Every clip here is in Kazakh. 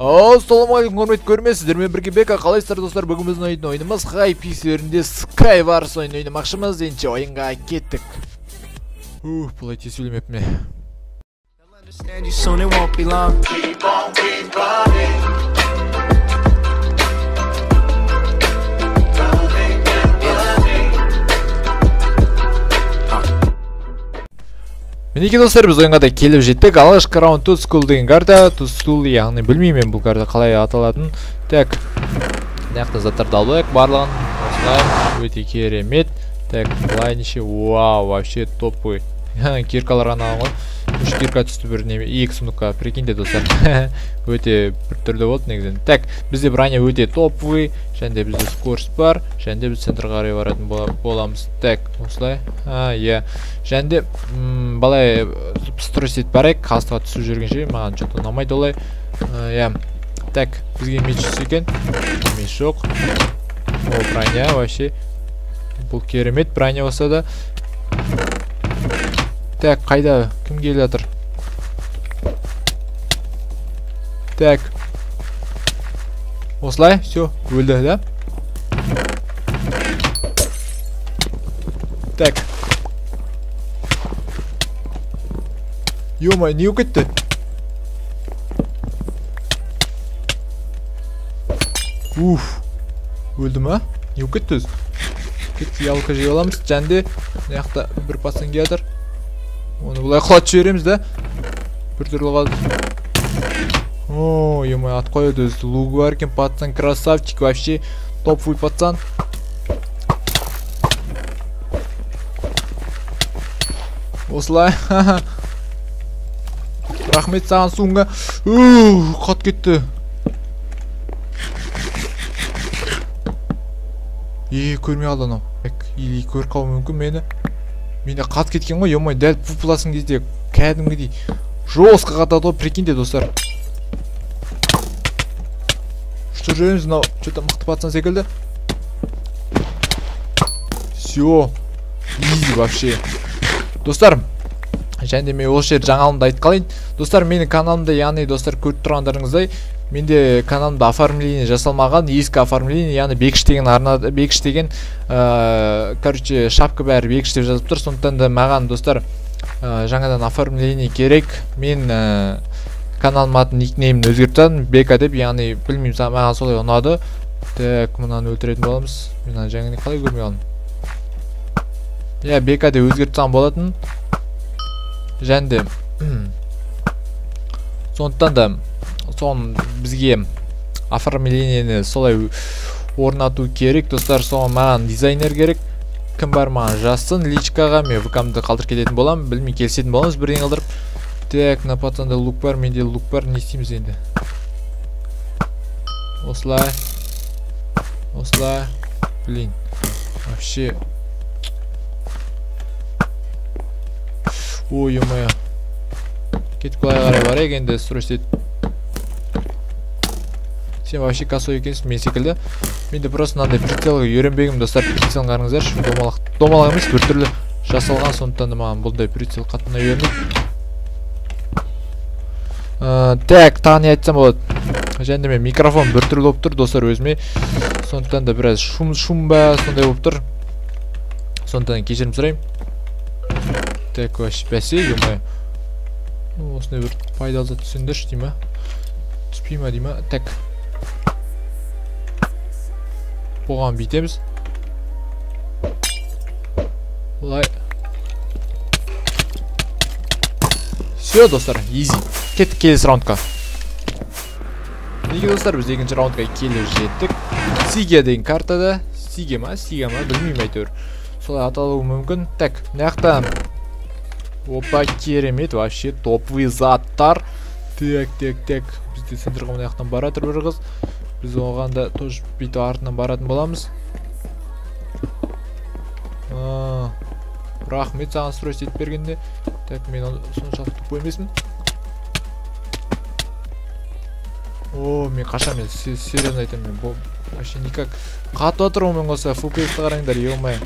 Ассалаумағалейкум, құрметті көрмесіздер, мен бірге Бека. Қалайсыздар достар? Бүгін біздің ойынымыз Hypixel-інде Skywars ойнамақшымыз. Ендеше ойынға кеттік. Бұлай тез сөйлемеппін. Мінеке достар, біз ойынға да келіп жеттік. Алғашқы раунд Tooth School деген карта. Tooth School, яғни білмеймін бұл карта қалай аталатын. Так, нақты заттарды алайық барлығын. Осылай, өте керемет. Так, былай неше, вау, вообще топ-ой. Киркалар ғана алған. 3 кирка түсті бір неме, 2 сундыққа, прикиньте достар. Өте бір түрді болды негізін. Так, бізде броня өте топ-ой. Және бізде скорс бар. Және біз центр қарай баратын боламыз. Так, осылай. Иә. Және балай стройсет барайық, қастыға түсіп жүргенше, маған что-то ұнамайды олай. Иә. Так, бізге меч түсі екен. Меч жоқ. О, броня вообще. Бұл керемет броня болса да. Так, қайда? Кім келе жатыр? Так. Осылай, все, өлді, да? Так. Ё-моё, не өкетті? Өлді ма? Не өкетті өз? Кетті, ялқа жей аламыз. Жәнде, неяқта бір пацан келе жатыр. Оны бұлай құлатып жібереміз, да? Бір түрлі қалды. О, ё-моё, ат қойды өз. Луг бар екен, пацан, красавчик, вообще топ-фуй пацан. Осылай. Рахмет саған суыңға. Қат кетті. Көрмей алды анау. Или көр қау мүмкін мені. Менде қат кеткен ғой, ё-моё, дәл пупласын кезде кәдімгідей жостқа қатады ғой, прикиньте достар. Что жүрміз, мынау что-то мықты пацан секілді. Все, изи вообще. Достар, және мен осы жер жаңалымды айтып қалайын. Достар, менің каналымда, яғни достар көріп тұрғандарыңыздай, менде каналымда оформление жасалмаған, ескі оформление, яғни бекіш деген арнада, бекіш деген, короче, шапка бәрі бекіш деп жазып тұр. Сондықтан да маған достар жаңадан оформление керек. Мен каналым атын никнеймін өзгертіп, Бека деп, яғни білмеймін, маған солай ұнады. Так, мұнаны өлтіретін боламыз. Мен жаңа қалай көрмей қалдым. Я, Бека деп өзгертсам болатын. Және сондықтан да соң бізге оформлениені солай орнату керек. Достар, соң маған дизайнер керек. Кім бар маған жазсын личкаға, мен вкамды қалдыр кететін болам. Білмей келсетін боламыз бірден қалдырып. Так, на пацанда лук бар, менде лук бар. Не істейміз енді? Осылай. Осылай. Блин. Вообще. Ой, ё-моё. Кетіп қалай қарай барайық енді стройсет. Сен вообще косой екенсің, мен секілді. Менде просто мынандай прицелға үйренбегім, достар, прицелін қарыңыздаршы. Домалақ емес, бір түрлі жасалған, сондықтан да маған бұлдай прицел қатына үйренбейді. Так, тағы не айтсам болады. Және мен микрофон бір түрлі болып тұр, достар, өзіме. Сондықтан да біраз шум ба, сондай болып тұр. Сондықтан кешірім сұрайым. Так, вообще бәсе, ё-моё. Осындай бір пайдалы зат түсіндірші, дейма. Түспей ма, дейма. Так. Бұған бейтеміз. Бұлай. Все, достар, easy. Кеттік келесі раундқа. Неге достар, біз екінші раундқа келіп жеттік. Сиге деген картада. Сиге ма, білмеймін әйтеуір. Солай аталуы мүмкін. Так, мынаяқта. Опа, керемет, вообще топовый заттар. Так. Бізде центрға мынаяқтан баратыр бір қыз. Біз оғанда тоже бейті артынан баратын боламыз. Рахмет саған стройс етіп бергенде. Так, мен соншалықты қоймесін. О, мен қаша, мен сериозно айтам, мен вообще никак қатып отыр омен қоса. FPS-ті қараңдар, ё-моё.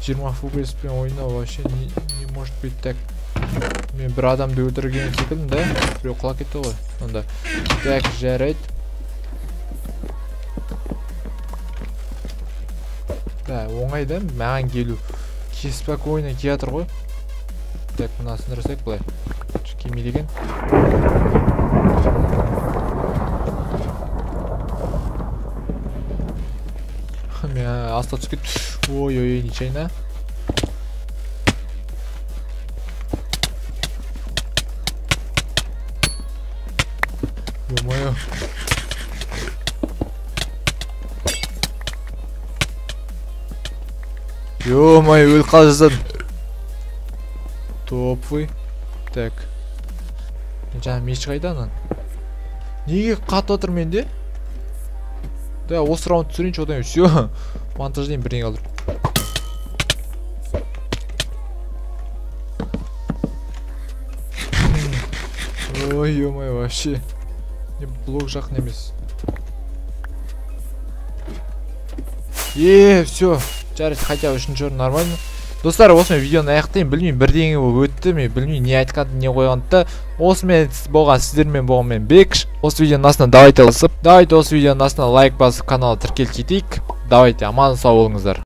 20 FPS пен ойнау вообще не может быть. Так, Мен бір адамды өлтірген секілдім да. Біреу құлап кетті ғой. Онда. Так, жарайды. Да, оңайда маған келу. Спокойно келатыр ғой. Так, мына сындырсақ былай. Келмейді екен. Мен аста түсіп кетті. Ой-ой, нечайна. Ё-моё. Ё-моё, өліп қала жаздадым. Топ-вы. Так. Жаңа меч қайда анан? Неге қатып отыр менде? Да, осы раунд түсірейінші одан все. Монтаждайын бірдеңе қалдыр. Ой, ё-моё, вообще. Блок жақын емес. Все. Жарайды, хотя үшінші орын нормально. Достар, осымен видеоны аяқтайын. Білмеймін, бірдеңе болып өтті. Мен білмеймін, не айтқанды, не қойғанды. Осымен болған сіздермен болған мен Бекш. Осы видеоның астына давайте осы видеоның астына лайк басып каналға тіркеліп кетейік. Давайте, аман сау болыңыздар.